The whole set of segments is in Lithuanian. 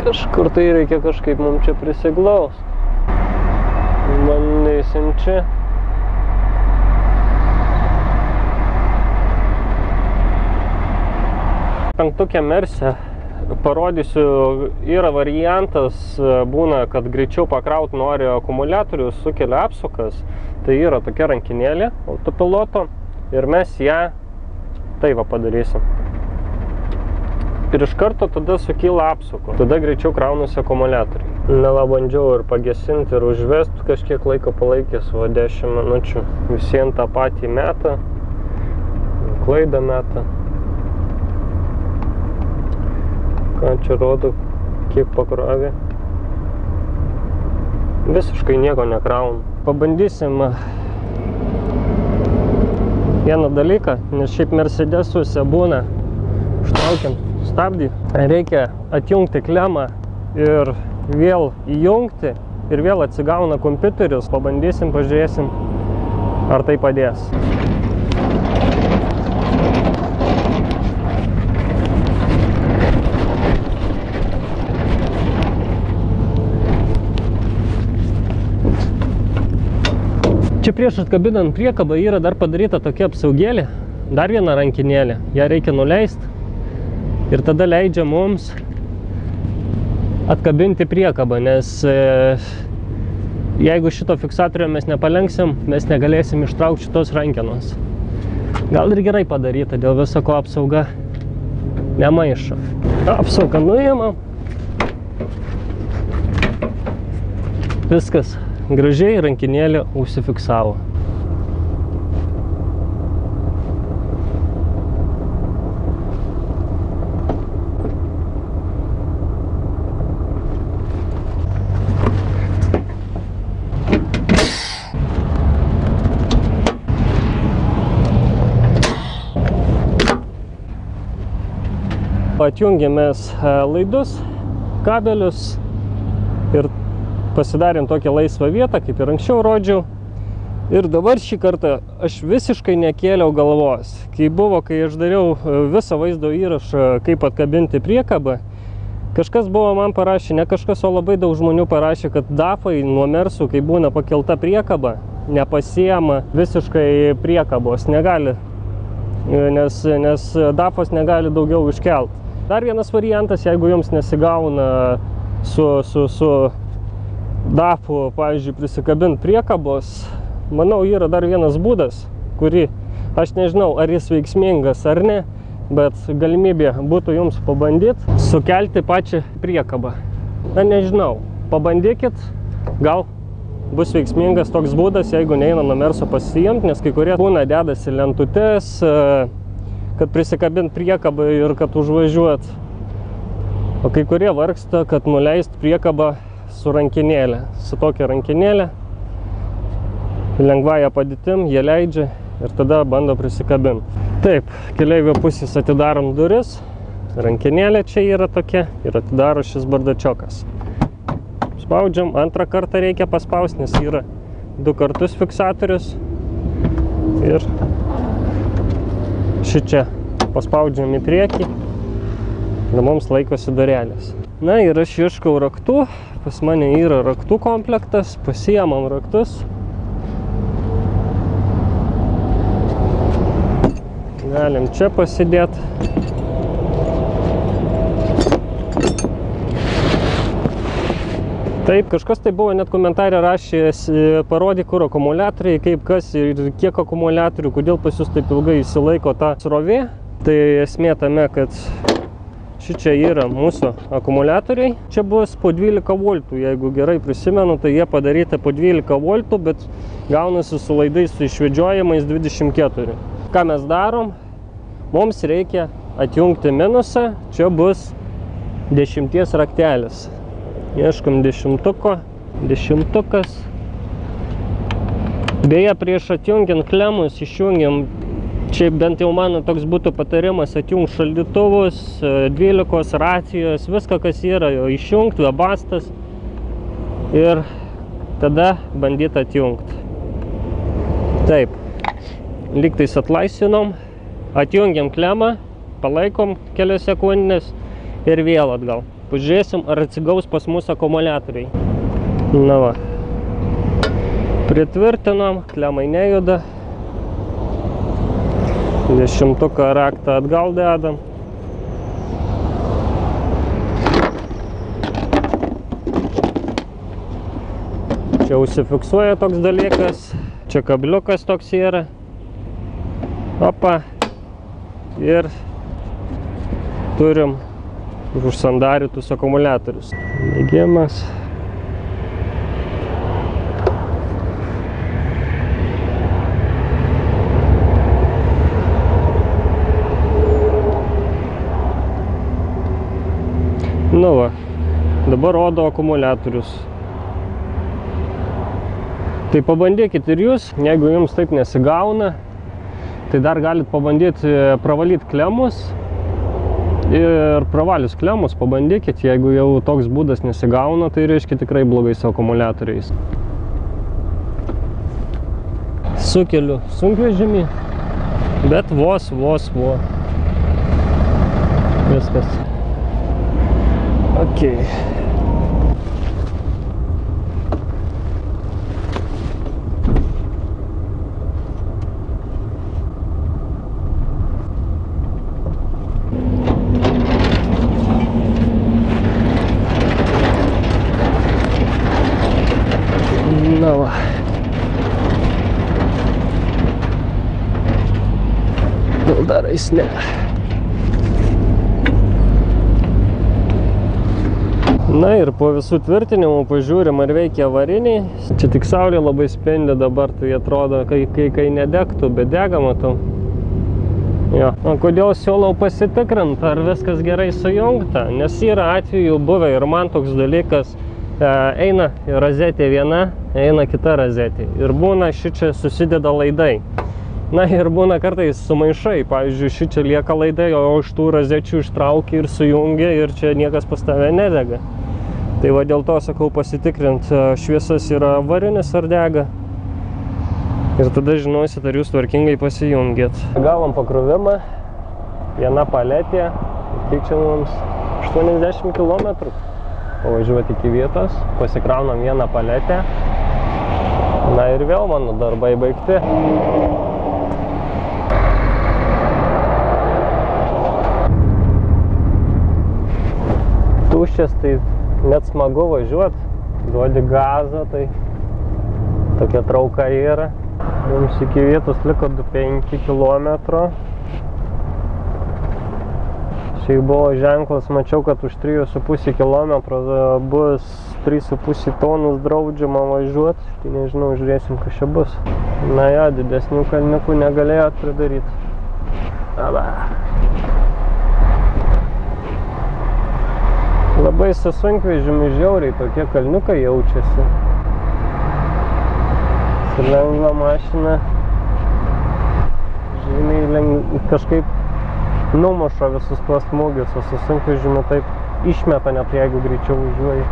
Kažkur tai reikia kažkaip mums čia prisiglaust. Bandysim čia. Penktukė Merse parodysiu, yra variantas, būna, kad greičiau pakraut nori akumuliatorių, sukelia apsukas. Tai yra tokia rankinėlė autopiloto ir mes ją taip padarysim. Ir iš karto tada sukyla apsuko, tada greičiau kraunasi akumuliatoriai. Bandžiau ir pagesinti ir užvest, kažkiek laiko palaikęs, 10 minučių. Visiems tą patį metą, klaidą metą. Ką čia rodo, kiek pakrovė. Visiškai nieko nekraunu. Pabandysim vieną dalyką, nes šiaip Mercedesuose būna, ištraukiam stabdį, reikia atjungti klemą ir vėl įjungti ir vėl atsigauna kompiuteris. Pabandysim, pažiūrėsim, ar tai padės. Čia prieš atkabinant priekabą yra dar padaryta tokia apsaugėlė, dar viena rankinėlė. Ją reikia nuleisti ir tada leidžia mums atkabinti priekabą, nes jeigu šito fiksatorių mes nepalenksim, mes negalėsim ištraukti šitos rankenos. Gal ir gerai padaryta, dėl viso ko apsauga nemaišo. Apsaugą nuimam. Viskas. Gražiai rankinėlė užsifiksavo. Atjungėmės laidus, kabelius ir pasidarėm tokią laisvą vietą, kaip ir anksčiau rodžiau. Ir dabar šį kartą aš visiškai nekėliau galvos. Kai aš dariau visą vaizdo įrašą, kaip atkabinti priekabą, kažkas buvo man parašė, ne kažkas, o labai daug žmonių parašė, kad DAFai nuo Mersų, kai būna pakelta priekaba, nepasiema visiškai priekabos, negali, nes DAFas negali daugiau iškelt. Dar vienas variantas, jeigu jums nesigauna su DAFu, pavyzdžiui, prisikabint priekabos, manau, yra dar vienas būdas, kurį aš nežinau, ar jis veiksmingas ar ne, bet galimybė būtų jums pabandyti sukelti pačią priekabą. Na, nežinau, pabandykit, gal bus veiksmingas toks būdas, jeigu neina nuo Merso pasiimti, nes kai kurie būna dedasi lentutes, kad prisikabint priekabą ir kad užvažiuot. O kai kurie vargsta, kad nuleist priekabą su rankinėlė. Su tokia rankinėlė, lengvąją padėtim, jie leidžia ir tada bando prisikabinti. Taip, keleivio pusės atidarom duris, rankinėlė čia yra tokia ir atidaro šis bardačiokas. Spaudžiam, antrą kartą reikia paspausti, nes yra 2 kartus fiksatorius ir šičia paspaudžiam į priekį ir mums laikosi durelės. Na ir aš ieškau raktų, pas mane yra raktų komplektas, pasiemam raktus. Galim čia pasidėti. Taip, kažkas tai buvo net komentarė rašęs, parodė, kur akumuliatoriai, kaip kas ir kiek akumuliatorių, kodėl pas jūs taip ilgai įsilaiko ta srovė. Tai esmė tame, kad šičia yra mūsų akumuliatoriai. Čia bus po 12 voltų, jeigu gerai prisimenu, tai jie padaryti po 12 voltų, bet gaunasi su laidais, su išvedžiojimais 24. Ką mes darom? Mums reikia atjungti minusą, čia bus 10 raktelis. Ieškom dešimtuko, dešimtukas. Beje, prieš atjungiant klemus išjungiam, čia bent jau mano toks būtų patarimas, atjungt šaldytuvus, 12 racijos, viską kas yra, išjungt, webastas ir tada bandyti atjungti. Taip, lygtais atlaisvinom, atjungiam klemą, palaikom kelias sekundės ir vėl atgal. pažiūrėsim, ar atsigaus pas mus akumuliatoriai. Na va. Pritvirtinom, klemai nejuda. 10-tuką raktą atgal dedam. Čia užsifiksuoja toks dalykas. Čia kabliukas toks yra. Opa. Ir turim užsandarytus akumuliatorius. Mėgimas. Nu va, dabar rodo akumuliatorius. Tai pabandykit ir jūs, jeigu jums taip nesigauna, tai dar galit pabandyti pravalyti klemus. Ir pravalius klemus pabandykit, jeigu jau toks būdas nesigauna, tai reiškia tikrai blogai su akumuliatoriais. Sukeliu sunkvežimį, bet vos. Viskas. Ok. Na va. Gal dar eis ne. Na ir po visų tvirtinimų pažiūrim, ar veikia avariniai. Čia tik saulė labai spendi dabar, tai atrodo, kai nedegtų, bet dega, matau. Jo. O kodėl siūlau pasitikrint, ar viskas gerai sujungta? Nes yra atvejų buvę ir man toks dalykas, eina rozetė viena, eina kita rozetė. Ir būna šičia susideda laidai. Na ir būna kartais sumaišai, pavyzdžiui, šičia lieka laidai, o iš tų rozečių ištraukia ir sujungia ir čia niekas pas tave nedega. Tai va dėl to sakau pasitikrint, šviesas yra avarinis ar dega. Ir tada žinosit, ar jūs tvarkingai pasijungėt. Gavom pakrovimą, viena paletė, tai čia mums 80 km. Pavažiuoti iki vietos, pasikraunam vieną paletę. Na ir vėl mano darbai baigti. Tuščias, tai net smagu važiuot, duodi gazą, tai tokia trauka yra. Mums iki vietos liko 5 km. Šiaip buvo ženklas, mačiau, kad už 3,5 km bus 3,5 tonus draudžiama važiuot. Tai nežinau, žiūrėsim, kas čia bus. Na ja, didesnių kalniukų negalėjot pridaryti. Aba. Labai su sunkvežimiu žiauriai tokie kalniukai jaučiasi. Su lengva mašina žymiai kažkaip numuša visus tuos smūgius, o su sunkvežimiu taip išmeta net jeigu greičiau važiuoji.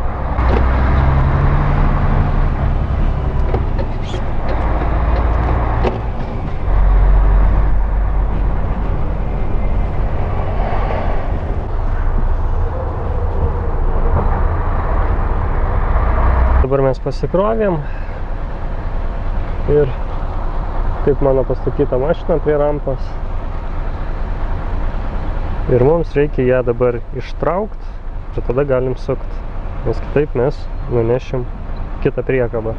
Dabar mes pasikrovėm ir taip mano pastatyta mašina prie rampos. Ir mums reikia ją dabar ištraukti ir tada galim sukt, nes kitaip mes nunešim kitą priekabą.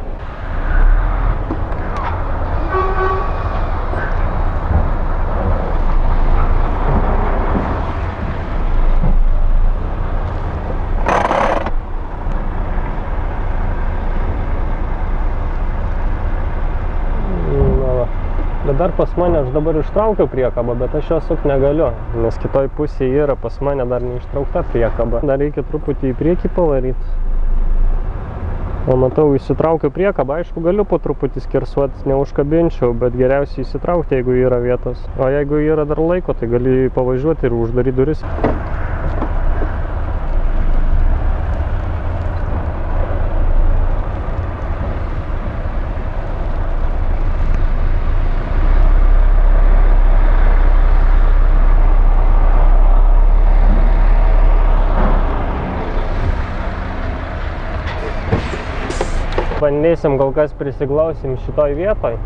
Bet dar pas mane aš dabar ištraukiau priekabą, bet aš jo sukt negaliu, nes kitoj pusėje yra pas mane dar neištraukta priekaba. Dar reikia truputį į priekį pavaryti. O matau, įsitraukiau priekabą, aišku, galiu po truputį skersuotis, neužkabinčiau, bet geriausiai įsitraukti, jeigu yra vietos. O jeigu yra dar laiko, tai gali pavažiuoti ir uždaryti duris. Pabandysim, kol kas prisiglausim šitoj vietoj.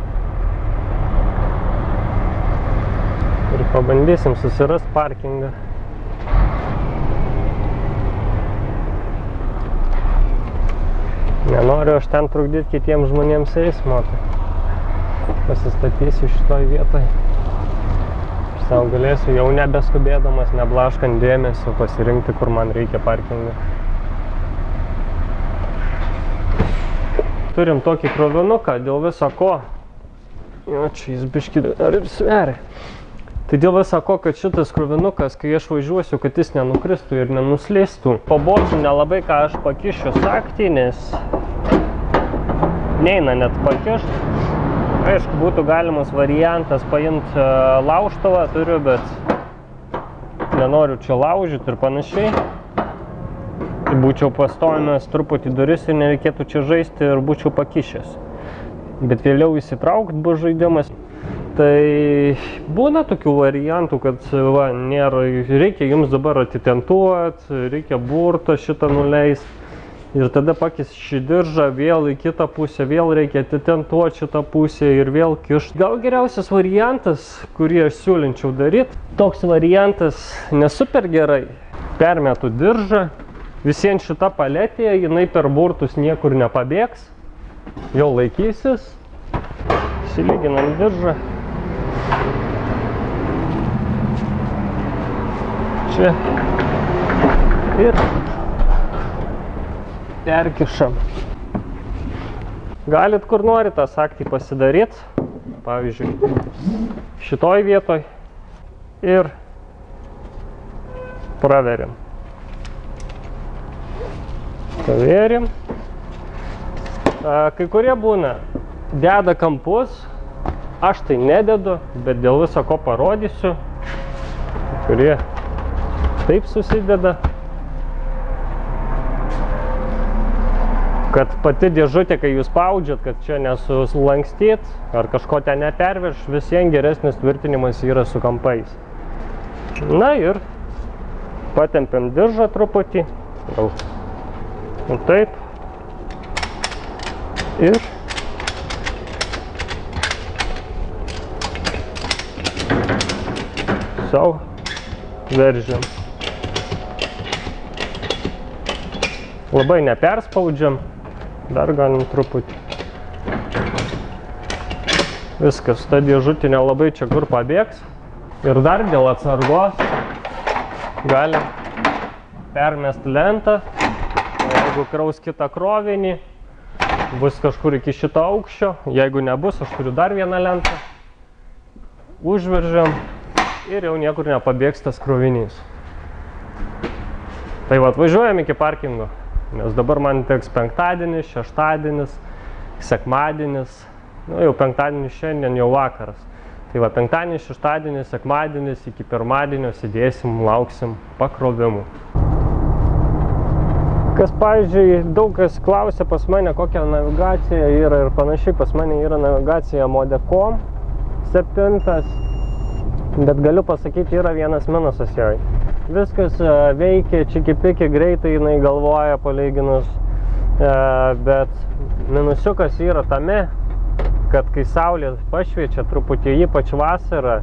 Ir pabandysim susirasti parkingą. Nenoriu aš ten trukdyti kitiems žmonėms eismo. Pasistatysiu šitoj vietoj. Ir savo galėsiu jau nebeskubėdamas, neblaškant dėmesio, pasirinkti, kur man reikia parkingą. Turim tokį krovinuką dėl viso ko. Jo, čia jis biškį dar ir sveria. Tai dėl viso ko, kad šitas krovinukas, kai aš važiuosiu, kad jis nenukristų ir nenuslėstų. Po bočių nelabai ką aš pakišiu saktį, nes neina net pakišti. Aišku, būtų galimas variantas paimti laužtuvą turiu, bet nenoriu čia laužyti ir panašiai. Būčiau pastojęs truputį duris ir nereikėtų čia žaisti ir būčiau pakišęs. Bet vėliau įsitraukti bus žaidimas. Tai būna tokių variantų, kad va, nėra, reikia jums dabar atitentuoti, reikia burtą šitą nuleisti. Ir tada pakis šį diržą, vėl į kitą pusę, vėl reikia atitentuoti šitą pusę ir vėl kišti. Gal geriausias variantas, kurį aš siūlinčiau daryti, toks variantas nesuper gerai. Permetu diržą, visien šita paletė, jinai per burtus niekur nepabėgs, jau laikysis. Įsilyginam diržą. Čia. Ir perkišam. Galit kur nori tą saktį pasidaryti, pavyzdžiui, šitoj vietoj ir praveriam. Praveriam. Kai kurie būna, deda kampus, aš tai nededu, bet dėl viso ko parodysiu, kurie taip susideda. Kad pati dėžutė, kai jūs spaudžiat, kad čia nesuslankstyt ar kažko ten nepervirš, visiems geresnis tvirtinimas yra su kampais. Na ir patempiam diržą truputį, gal taip ir sau veržiam. Labai neperspaudžiam. Dar galim truputį. Viskas, ta dėžutė nelabai čia kur pabėgs. Ir dar dėl atsargos galim permesti lentą. Jeigu kraus kitą krovinį, bus kažkur iki šito aukščio. Jeigu nebus, aš turiu dar vieną lentą. Užveržiam ir jau niekur nepabėgs tas krovinys. Tai va, važiuojam iki parkingo. Nes dabar man teks penktadienis, šeštadienis, sekmadienis, nu jau penktadienis šiandien jau vakaras. Tai va, penktadienis, šeštadienis, sekmadienis, iki pirmadienio sėdėsim, lauksim pakrovimų. Kas, pavyzdžiui, daug kas klausia pas mane, kokia navigacija yra ir panašiai, pas mane yra navigacija Modecom 7, bet galiu pasakyti, yra vienas minusas jai. Viskas veikia, čiki-piki, greitai jinai galvoja palyginus, bet minusiukas yra tame, kad kai saulė pašviečia truputį, ypač vasarą,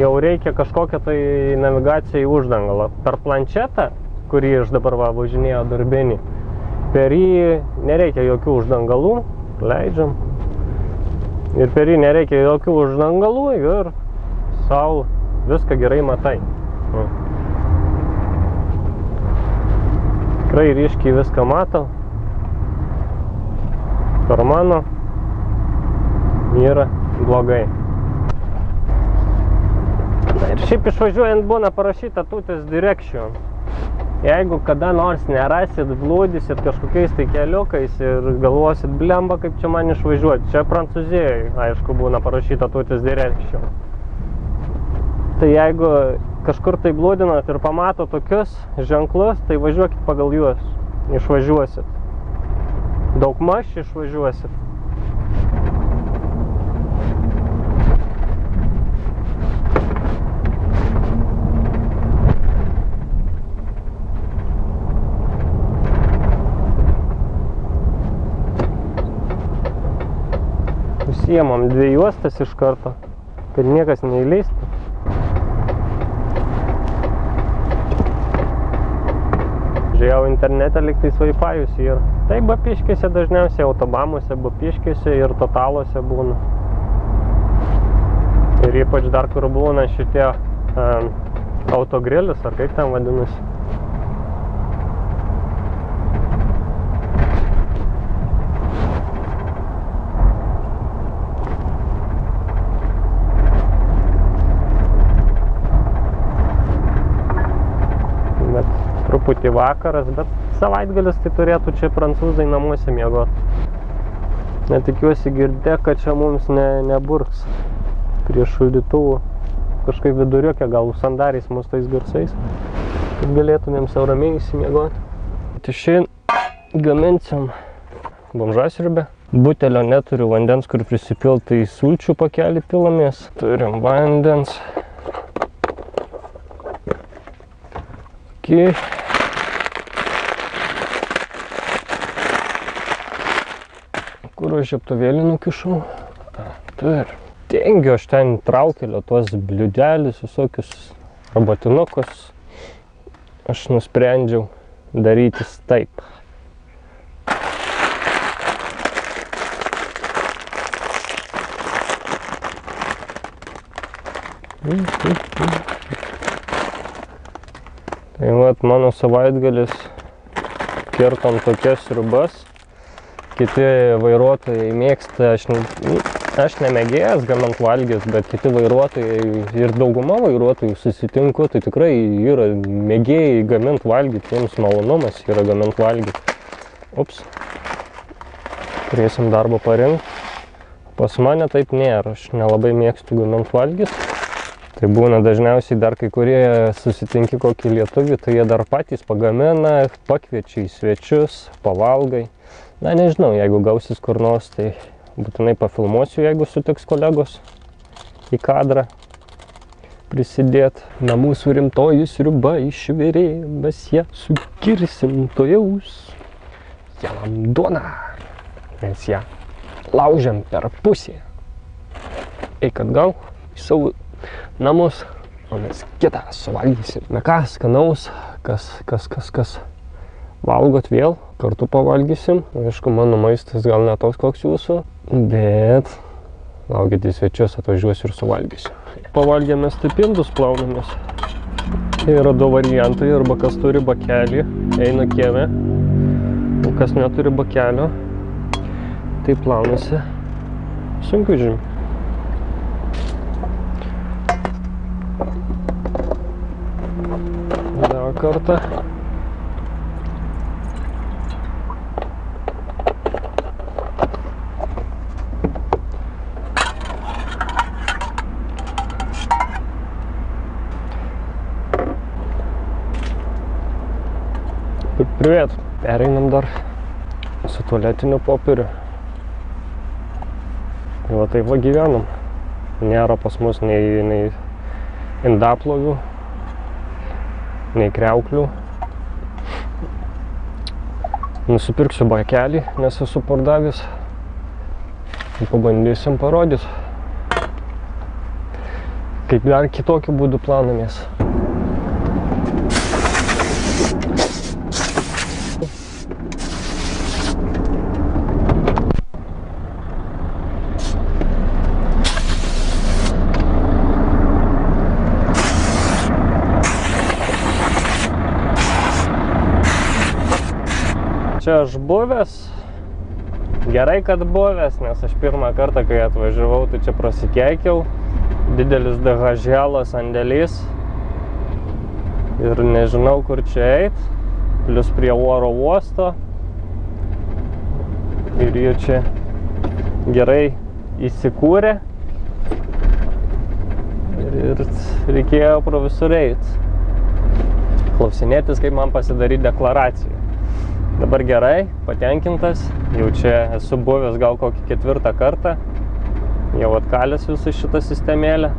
jau reikia kažkokią tai navigaciją į uždangalą. Per planšetą, kurį aš dabar važinėjau darbinį, per jį nereikia jokių uždangalų, leidžiam. Ir per jį nereikia jokių uždangalų ir sau viską gerai matai. Tikrai ryškiai viską matau. Per mano yra blogai. Ir šiaip išvažiuojant būna parašyta Tutis Direction. Jeigu kada nors nerasit, blūdysit kažkokiais tai keliukais ir galvosit, blemba, kaip čia man išvažiuoti. Čia Prancūzijoje, aišku, būna parašyta Tutis Direction. Tai jeigu kažkur tai blūdinat ir pamato tokius ženklus, tai važiuokit pagal juos, išvažiuosit. Daugmaž išvažiuosit. Pasiemam 2 juostas iš karto, kad niekas neįleistų. Žiūrėjau internete, liktais Wi-Fi'us yra. Tai bapiškėse dažniausiai, autobamuose, bapiškėse ir totaluose būna. Ir ypač dar kur būna šitie autogrilis, ar kaip ten vadinasi. Truputį vakaras, bet savaitgalis tai turėtų čia prancūzai namuose miegot. Netikiuosi girdė, kad čia mums neburks prie šaldytuvų. Kažkaip viduriuokė, gal sandariais mus tais garsais, kad galėtumėm sau ramiai įsimiegoti. Tai šiandien gaminsim bomžasriubę. Butelio neturiu vandens, kur prisipilti, tai sulčių pakelį pilamės. Turim vandens. Kur aš žiebtuvėlį nukišau? Tur. Tengiu aš ten traukelio tuos bliūdelius, visokius robatinukus. Aš nusprendžiau darytis taip. Tai vat mano savaitgalis kirtom tokias sriubas. Kiti vairuotojai mėgsta, aš nemėgėjęs gamint valgyt, bet kiti vairuotojai ir dauguma vairuotojų susitinku, tai tikrai yra mėgėjai gamint valgyt, jiems malonumas yra gamint valgyt. Ups, turėsim darbą parinkti. Pas mane taip nėra, aš nelabai mėgstu gamint valgyt. Tai būna dažniausiai dar kai kurie susitinki kokį lietuvį, tai jie dar patys pagamina, pakviečia į svečius, pavalgai. Na, nežinau, jeigu gausis kur nors, tai būtinai pafilmuosiu, jeigu sutiks kolegos į kadrą prisidėt. Na, mūsų rimtoji sriuba išvirė, mes ją sukirsim tojaus. Jalam duoną, mes ją laužiam per pusę. Eik atgal į savo namus, o mes kitą suvalgysim. Na ką, skanaus, kas valgot vėl, kartu pavalgysim. Aišku, mano maistas gal ne toks koks jūsų, bet laukit į svečius, atvažiuosiu ir suvalgysiu. Pavalgėmės, tai pindus plaunamės. Yra 2 variantai, arba kas turi bakelį, eina kieme, o kas neturi bakelio, tai plaunasi sunkvežimį. Dar kartą. Привет! Pereinam dar su tualetiniu popieriu. Ir va taip va gyvenam. Nėra pas mus nei indaplovių, nei kriauklių. Nusipirksiu bakelį, nes esu pardavęs. Pabandysim parodyti, kaip dar kitokiu būdu plaunamės. Čia aš buvęs, gerai kad buvęs, nes aš pirmą kartą, kai atvažiavau, tai čia prasikeikiau. Didelis DHL sandėlys ir nežinau, kur čia eit, plius prie oro uosto. Ir jie čia gerai įsikūrė ir reikėjo pro visur eit. Klausinėtis, kaip man pasidaryti deklaraciją. Dabar gerai, patenkintas, jau čia esu buvęs gal kokį 4 kartą, jau atkalęs visą šitą sistemėlę.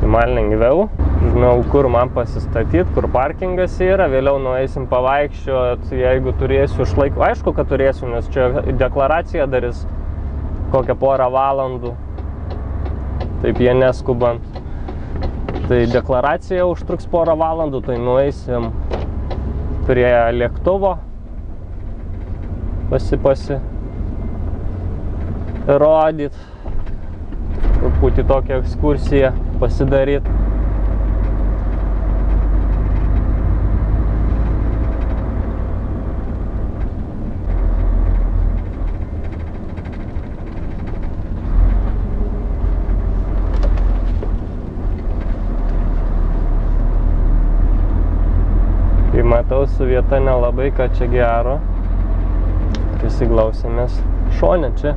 Tai man lengviau, žinau, kur man pasistatyti, kur parkingas yra, vėliau nueisim pavaikščiot, jeigu turėsiu išlaikyti. Aišku, kad turėsiu, nes čia deklaracija darys kokią porą valandų, taip jie neskubant. Tai deklaracija užtruks porą valandų, tai nueisim prie lėktuvo, pasirodyt, truputį tokią ekskursiją pasidaryt. Kai matau, su vieta nelabai ką čia gero, prisiglausėmės šone čia.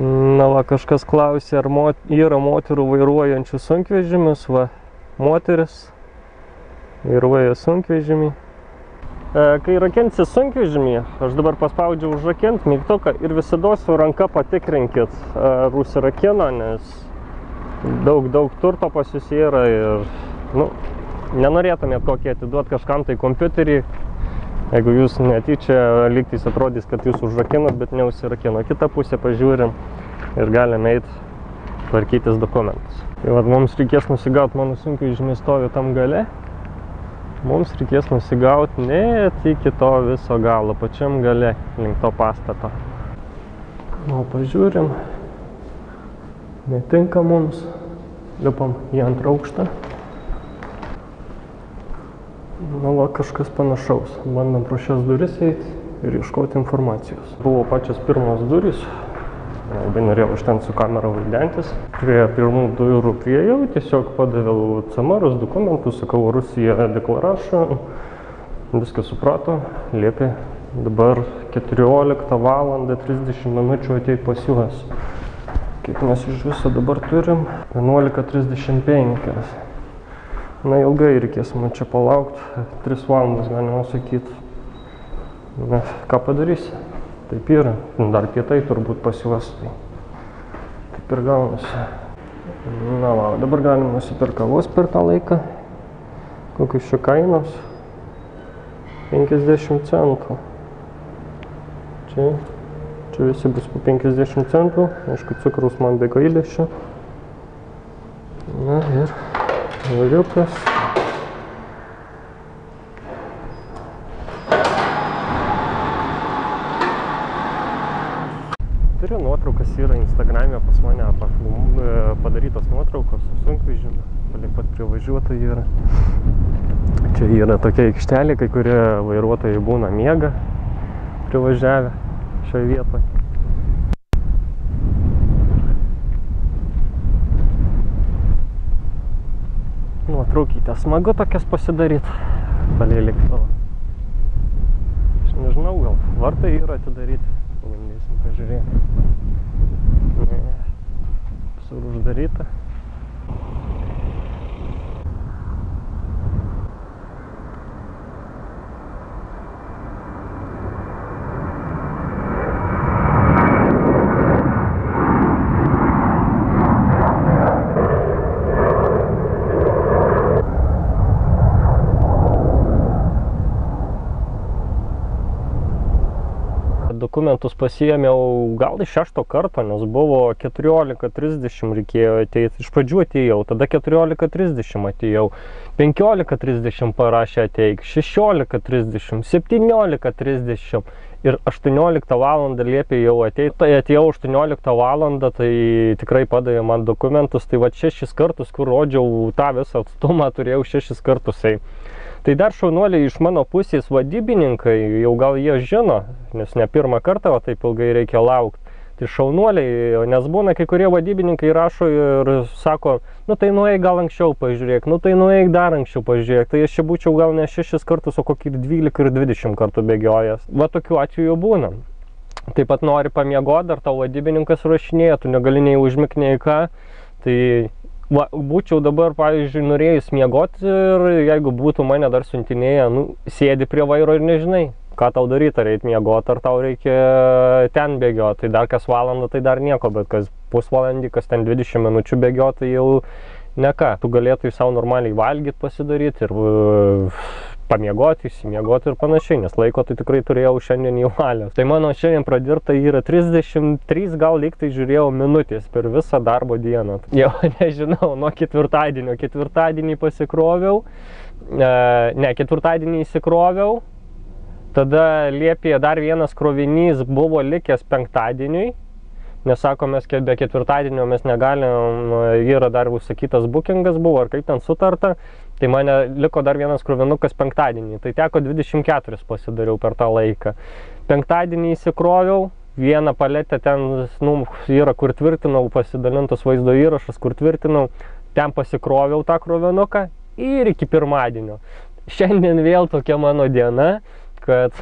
Na va, kažkas klausė, ar yra moterų vairuojančių sunkvežimius. Va, moteris vairuoja sunkvežimį. Kai rakinsi sunkvežimį, aš dabar paspaudžiu užrakint mygtuką ir visada su ranka patikrinkit, ar užsirakino, nes daug turto pas jūs yra ir nenorėtumėt kokį atiduoti kažkam tai kompiuterį. Jeigu jūs netyčia lygtais atrodys, kad jūs užrakinot, bet neužsirakino. Kitą pusę pažiūrim ir galime eiti tvarkytis dokumentus. Tai vat, mums reikės nusigauti, mano sunkvežimis stovi tam gale. Mums reikės nusigauti net iki to viso galo, pačiam gale, link to pastato. O pažiūrim, netinka mums, lipam į antrą aukštą. Na va, kažkas panašaus. Bandom pro šias duris eiti ir ieškoti informacijos. Buvo pačios pirmos durys. Labai norėjau iš ten su kamera vaidentis. Prie pirmų durų priejau, tiesiog padaviau CMR'us dokumentus, sakau, Rusija deklarašą. Viską suprato, liepė dabar 14 valandą 30 minučių ateiti pas juos. Kiek mes iš viso dabar turim? 11:35. Na, ilgai reikės man čia palaukti, 3 valandas galima sakyti. Na, ką padarysi? Taip yra. Dar pietai turbūt pas juos, tai taip ir gaunasi. Na, va, dabar galima nusipirkti kavos per tą laiką. Kokios čia kainos? 50 centų. Čia visi bus po 50 centų. Aišku, cukraus man be gailesčio. Na ir variukas. Turiu nuotraukas, yra Instagrame pas mane padarytos nuotraukos su sunkvežimiu, palik pat privažiuota yra. Čia yra tokia aikštelė, kai kurie vairuotojai būna miega privažiavę šioje vietoje. Nuotraukytę smagu tokias pasidaryti palei lėktuvą. Aš nežinau, gal vartai yra atidaryti. Pabandysim pažiūrėti. Ne, visur uždaryta. Dokumentus pasiėmiau gal iš 6 karto, nes buvo 14:30 reikėjo ateiti. Iš pradžių atėjau, tada 14:30 atėjau, 15:30 parašė ateik, 16:30, 17:30 ir 18 valandą liepė jau ateiti. Tai atėjau 18 valandą, tai tikrai padavė man dokumentus. Tai va 6 kartus, kur rodžiau tą visą atstumą, turėjau 6 kartus. Tai dar šaunuoliai iš mano pusės vadybininkai, jau gal jie žino, nes ne pirmą kartą, o taip ilgai reikia laukti. Tai šaunuoliai, nes būna kai kurie vadybininkai rašo ir sako, nu tai nueik gal anksčiau pažiūrėk, nu tai nueik dar anksčiau pažiūrėk. Tai aš čia būčiau gal ne 6 kartus, o kokį 12 ir 20 kartų bėgiojęs. Va tokių atvejų būna. Taip pat nori pamiegoti, dar tau vadybininkas rašinėja, tu negali nei užmigt, nei ką. Tai va, būčiau dabar, pavyzdžiui, norėjus miegoti ir jeigu būtų mane dar siuntinėję, nu, sėdi prie vairo ir nežinai, ką tau daryti, ar eit miegoti, ar tau reikia ten bėgioti. Tai dar kas valandą, tai dar nieko, bet kas pusvalandį, kas ten 20 minučių bėgioti, tai jau ne ką. Tu galėtum savo normaliai valgyti, pasidaryti ir pamiegoti, išsimiegoti ir panašiai, nes laiko tai tikrai turėjau šiandien į valios. Tai mano šiandien pradirta yra 33, gal lyg tai žiūrėjau minutės per visą darbo dieną. Jau nežinau, nuo ketvirtadienio. Ketvirtadienį pasikroviau, ketvirtadienį įsikroviau. Tada liepė dar vienas krovinys buvo likęs penktadieniui, nes sako, mes be ketvirtadienio mes negalim, yra dar užsakytas bookingas buvo, ar kaip ten sutarta, tai mane liko dar vienas krovinukas penktadienį, tai teko 24 pasidariau per tą laiką. Penktadienį įsikroviau, vieną paletę ten, nu, yra kur tvirtinau, pasidalintas vaizdo įrašas, kur tvirtinau, ten pasikroviau tą krovinuką ir iki pirmadienio. Šiandien vėl tokia mano diena, kad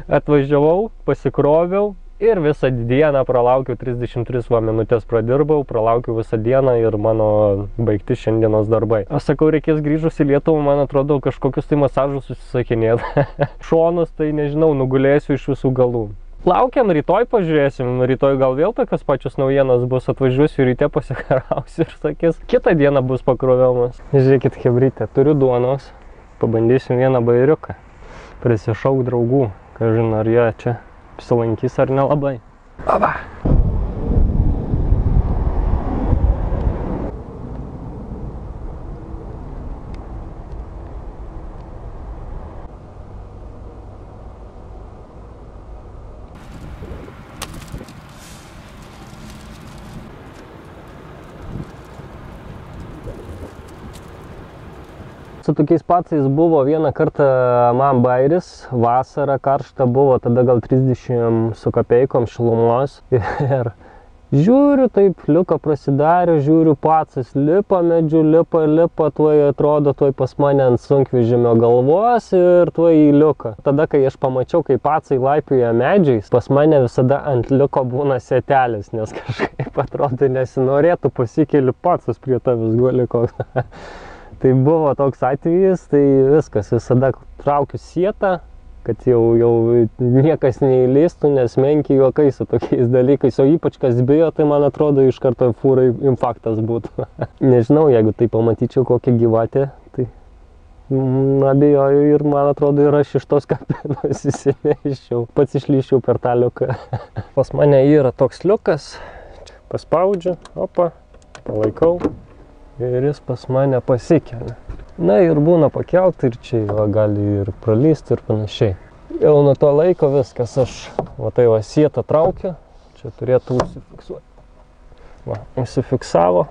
atvažiavau, pasikroviau ir visą dieną pralaukiau 33 minutės pradirbau, pralaukiau visą dieną ir mano baigti šiandienos darbai. Aš sakau, reikės grįžus į Lietuvą, man atrodo, kažkokius tai masažus susisakinėti. Šonus tai nežinau, nugulėsiu iš visų galų. Laukiam, rytoj pažiūrėsim, rytoj gal vėl tokios pačios naujienos bus, atvažiuosiu ryte pasikarausiu ir sakys, kitą dieną bus pakrovimas. Žiūrėkit, chebrytė, turiu duonos, pabandysim vieną bairiuką. Prisišauk draugų, kažin ar jie čia apsilankys ar nelabai. Aba! Su tokiais pacais buvo vieną kartą man bairis, vasara karšta buvo, tada gal 30 su kapeikom šilumos. Ir žiūriu, taip, liuka prasidarė, žiūriu, pacas lipa medžiu, lipa, tuoj atrodo, tuoj pas mane ant sunkvežimio galvos ir tuoj į liuką. Tada, kai aš pamačiau, kai pacai laipioja medžiais, pas mane visada ant liuko būna sietelis, nes kažkaip atrodo nesinorėtų, pasikeli pacas prie tavęs guoli koks. Tai buvo toks atvejis, tai viskas, visada traukiu sietą, kad jau niekas neįlystų, nes menki juokai su tokiais dalykais, o ypač kas bijo, tai man atrodo iš karto fūrai infarktas būtų. Nežinau, jeigu tai pamatyčiau kokią gyvatę, tai abejoju ir man atrodo ir aš iš tos kabinos įsineščiau, pats išlyščiau per tą liuką. Pas mane yra toks liukas, paspaudžiu, opa, palaikau. Ir jis pas mane pasikelia. Na ir būna pakelt ir čia va, gali ir pralysti ir panašiai. Jau nuo to laiko viskas, aš va tai va sietą traukiu, čia turėtų užsifiksuoti. Va, užsifiksavo,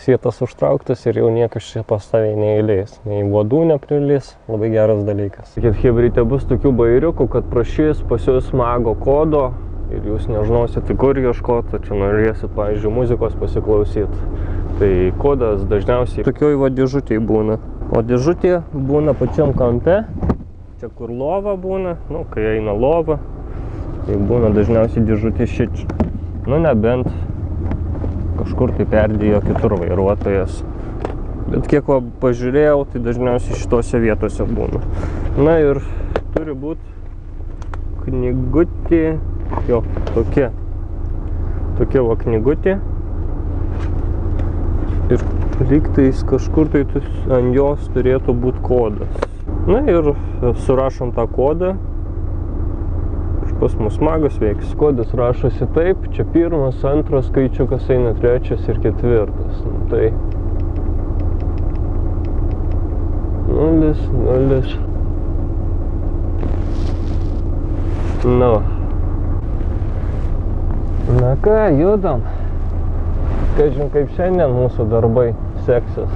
sietas užtrauktas ir jau niekas čia pas tavai neįleis, nei uodų neprilys, labai geras dalykas. Kaip hebrytė bus tokių bairiukų, kad prašys pas jūs mago kodo, ir jūs nežinosit, kur ieškoti, čia norėsit, pavyzdžiui, muzikos pasiklausyti. Tai kodas dažniausiai tokioj va dėžutėj būna. O dėžutė būna pačiam kampe, čia kur lova būna, nu, kai eina lova, tai būna dažniausiai dėžutė šičia. Nu, nebent kažkur tai perdėjo kitur vairuotojas. Bet kiek va pažiūrėjau, tai dažniausiai šitose vietose būna. Na ir turi būti knygutė. Jo, tokia va knygutė ir lygtais kažkur tai ant jos turėtų būti kodas. Na ir surašom tą kodą ir pas mus magas veiks. Kodas rašosi taip, čia pirmas, antras skaičiukas eina trečias ir ketvirtas. Tai 0, 0. Nu. Na ką, judam. Kažin kaip šiandien mūsų darbai seksis.